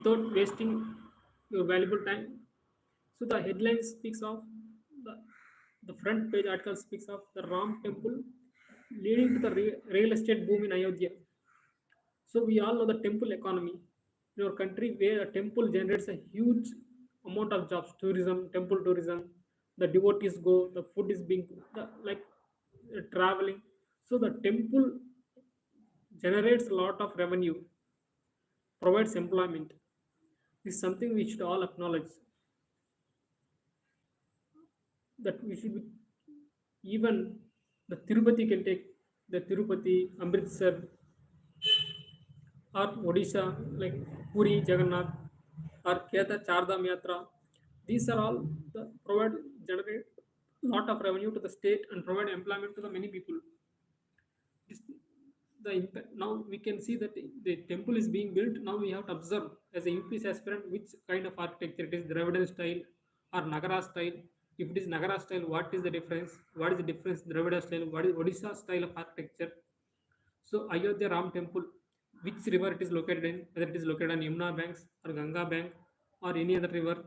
without wasting your valuable time. So the headline speaks of the, the front page article speaks of the Ram temple leading to the real estate boom in Ayodhya. So we all know the temple economy in our country where a temple generates a huge amount of jobs, tourism, temple tourism. The devotees go, the food is being like traveling. So the temple generates a lot of revenue, provides employment. This is something we should all acknowledge that we should be, even the Tirupati can take the Tirupati, Amritsar, or Odisha, like Puri, Jagannath, or Keta Chardham Yatra. These are all the provide generate lot of revenue to the state and provide employment to the many people. This, the impact, now we can see that the temple is being built. Now we have to observe as a UPS aspirant which kind of architecture it is, Dravidian style or Nagara style. If it is Nagara style, what is the difference? What is the difference in Dravida style? What is Odisha style of architecture? So Ayodhya Ram Temple, which river it is located in, whether it is located on Yamuna banks or Ganga bank or any other river,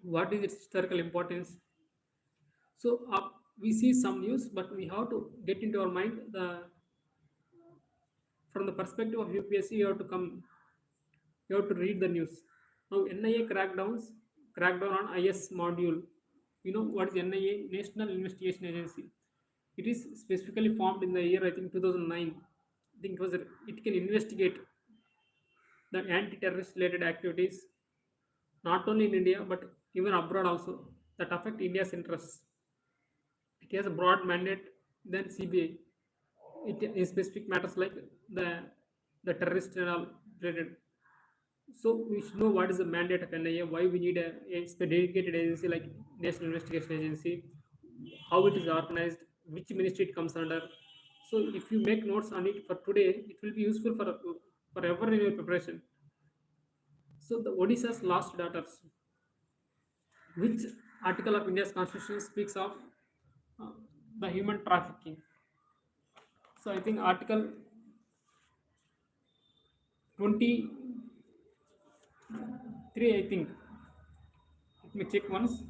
what is its historical importance? So we see some news, but we have to get into our mind the from the perspective of UPSC. You have to come, you have to read the news. Now NIA crackdown on IS module. You know what is NIA? National Investigation Agency. It is specifically formed in the year I think 2009. I think it can investigate the anti-terrorist related activities not only in India but even abroad also that affect India's interests. It has a broad mandate than CBI. It in specific matters like the terrorist and all related. So we should know what is the mandate of NIA, why we need a dedicated agency like National Investigation Agency, how it is organized, which ministry it comes under. So if you make notes on it for today, it will be useful for forever in your preparation. So the Odisha's lost daughters. Which article of India's constitution speaks of uh, the human trafficking? So I think Article 23. I think. Let me check once.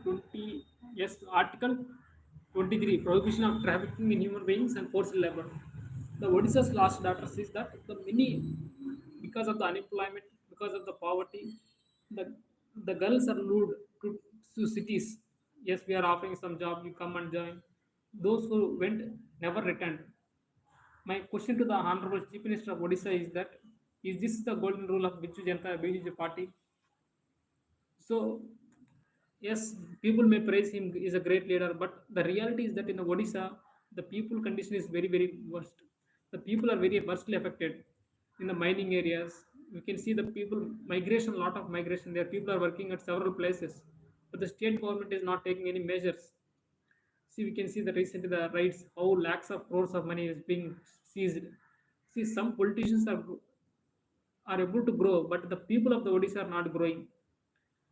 20. Yes, Article 23. Prohibition of trafficking in human beings and forced labor. The Odisha's last data says that the many, because of the unemployment, because of the poverty, the the girls are lured to cities. Yes, we are offering some job. You come and join. Those who went never returned. My question to the Honorable Chief Minister of Odisha is that is this the golden rule of Biju Janata BJP party? So yes, people may praise him is a great leader, but the reality is that in the Odisha, the people condition is very very worst. The people are very worstly affected in the mining areas. We can see the people migration, lot of migration there. People are working at several places, but the state government is not taking any measures. See, we can see the recently the rights, how lakhs of crores of money is being seized. See, some politicians are able to grow, but the people of the Odisha are not growing.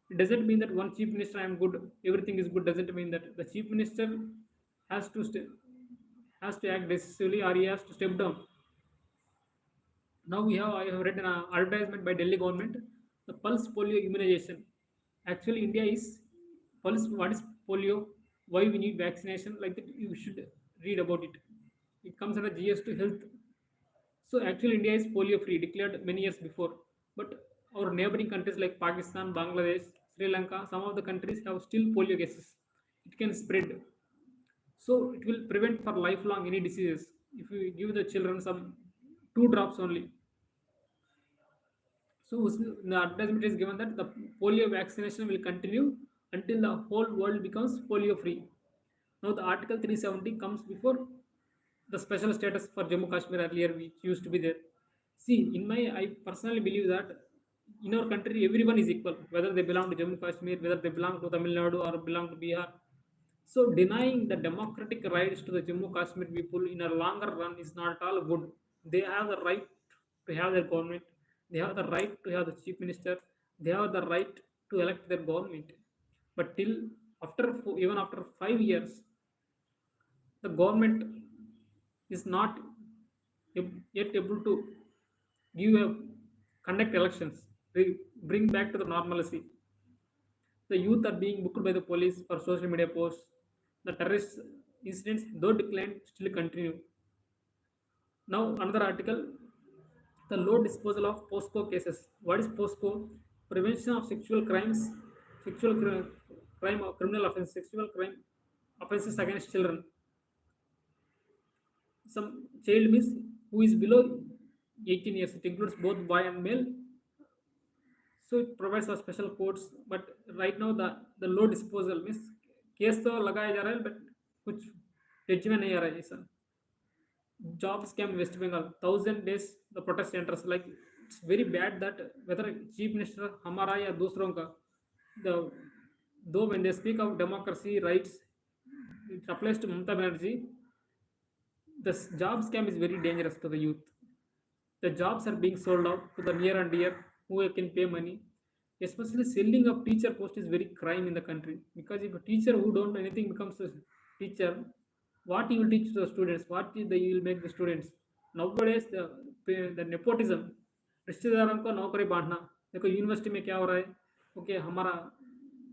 It doesn't mean that one chief minister I am good, everything is good. Doesn't mean that the chief minister has to has to act decisively or he has to step down. Now we have I have read an advertisement by Delhi government, the pulse polio immunization. Actually, India is pulse. What is polio? Why we need vaccination? Like that, you should read about it. It comes under GS to health. So actually, India is polio free, declared many years before. But our neighboring countries like Pakistan, Bangladesh, Sri Lanka, some of the countries have still polio cases. It can spread. So it will prevent for lifelong any diseases. If you give the children some 2 drops only. So the advertisement is given that the polio vaccination will continue until the whole world becomes polio free. Now the Article 370 comes before the special status for Jammu Kashmir earlier, which used to be there. See, I personally believe that in our country everyone is equal, whether they belong to Jammu Kashmir, whether they belong to Tamil Nadu or belong to Bihar. So denying the democratic rights to the Jammu Kashmir people in a longer run is not at all good. They have the right to have their government. They have the right to have the chief minister. They have the right to elect their government. But till even after 5 years, the government is not yet able to give a conduct elections, bring back to the normalcy. The youth are being booked by the police for social media posts. The terrorist incidents, though declined, still continue. Now, another article, the low disposal of POSCO cases. What is POSCO? Prevention of sexual crimes, crime or criminal offense, sexual crime offenses against children. Some child means who is below 18 years. It includes both boy and male. So it provides for special codes. But right now the low disposal means case तो लगाया जा रहा है but कुछ judgement नहीं आ रहा है ऐसा. Job scam in West Bengal, 1,000 days the protest centers, like it's very bad that whether chief minister हमारा या दूसरों का, the though when they speak of democracy rights, it applies to Mamata Banerjee. The job scam is very dangerous to the youth. The jobs are being sold out to the near and dear who can pay money. Especially selling of teacher post is very crime in the country, because if a teacher who don't know anything becomes a teacher, what he will teach to the students, what he will make the students. Nowadays the nepotism, रिश्तेदारों को नौकरी बांटना. देखो university में क्या हो रहा है, ओके हमारा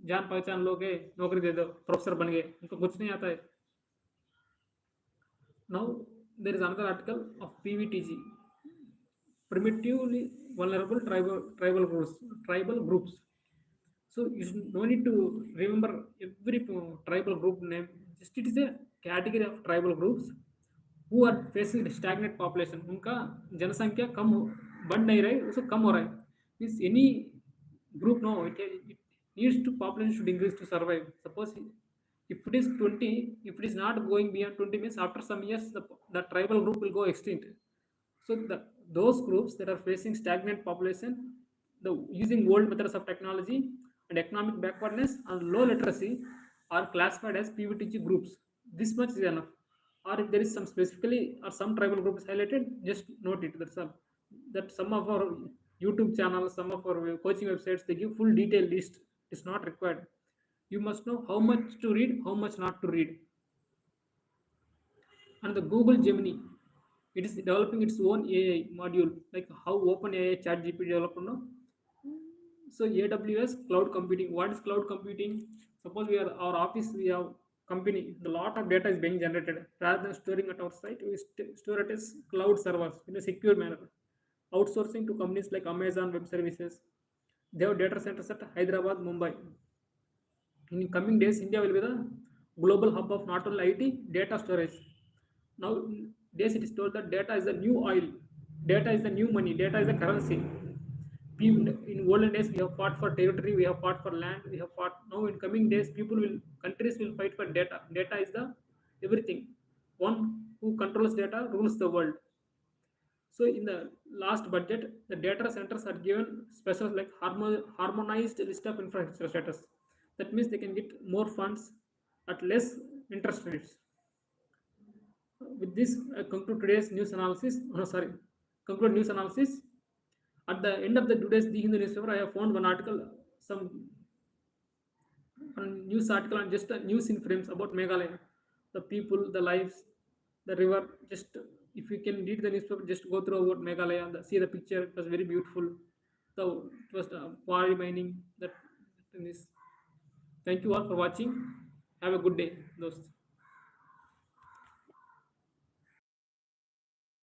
जान पहचान लोग है, नौकरी दे दो, प्रोफेसर बन गए, उनको कुछ नहीं आता है. Now there is another article of PVTG, primitively vulnerable tribal groups. So you should no need to remember every tribal group name. Just it is a category of tribal groups who are facing stagnant population. उनका जनसंख्या कम बढ़ नहीं रही, उसको कम हो रहा है. Means any group, no, it needs to population should increase to survive. Suppose if it is 20, if it is not going beyond 20 means after some years the tribal group will go extinct. So those groups that are facing stagnant population, the using old methods of technology and economic backwardness and low literacy are classified as PVTG groups. This much is enough. Or if there is some specifically or some tribal group is highlighted, just note it. That's all. That some of our YouTube channels, some of our coaching websites, they give full detailed list. It's not required. You must know how much to read, how much not to read. And the Google Gemini, it is developing its own AI module, like how OpenAI ChatGPT developed now. So AWS cloud computing. What is cloud computing? Suppose we are our office, we have company, the lot of data is being generated. Rather than storing at our site, we store it as cloud servers in a secure manner. Outsourcing to companies like Amazon Web Services. They have data centers at Hyderabad, Mumbai. In coming days, India will be the global hub of not only IT, data storage. Nowadays, it is told that data is the new oil, data is the new money, data is the currency. In olden days, we have fought for territory, we have fought for land, we have fought. Now, in coming days, countries will fight for data. Data is the everything. One who controls data rules the world. So, in the last budget, the data centers are given special like harmonized list of infrastructure status. That means they can get more funds at less interest rates. With this, I conclude today's news analysis. No, sorry, conclude news analysis. At the end of the today's The Hindu newspaper, I have found one article, some news article on just news in frames about Meghalaya, the people, the lives, the river. Just if you can read the newspaper, just go through about Meghalaya, see the picture. It was very beautiful. So it was quarry mining. That in this. Thank you all for watching. Have a good day, those.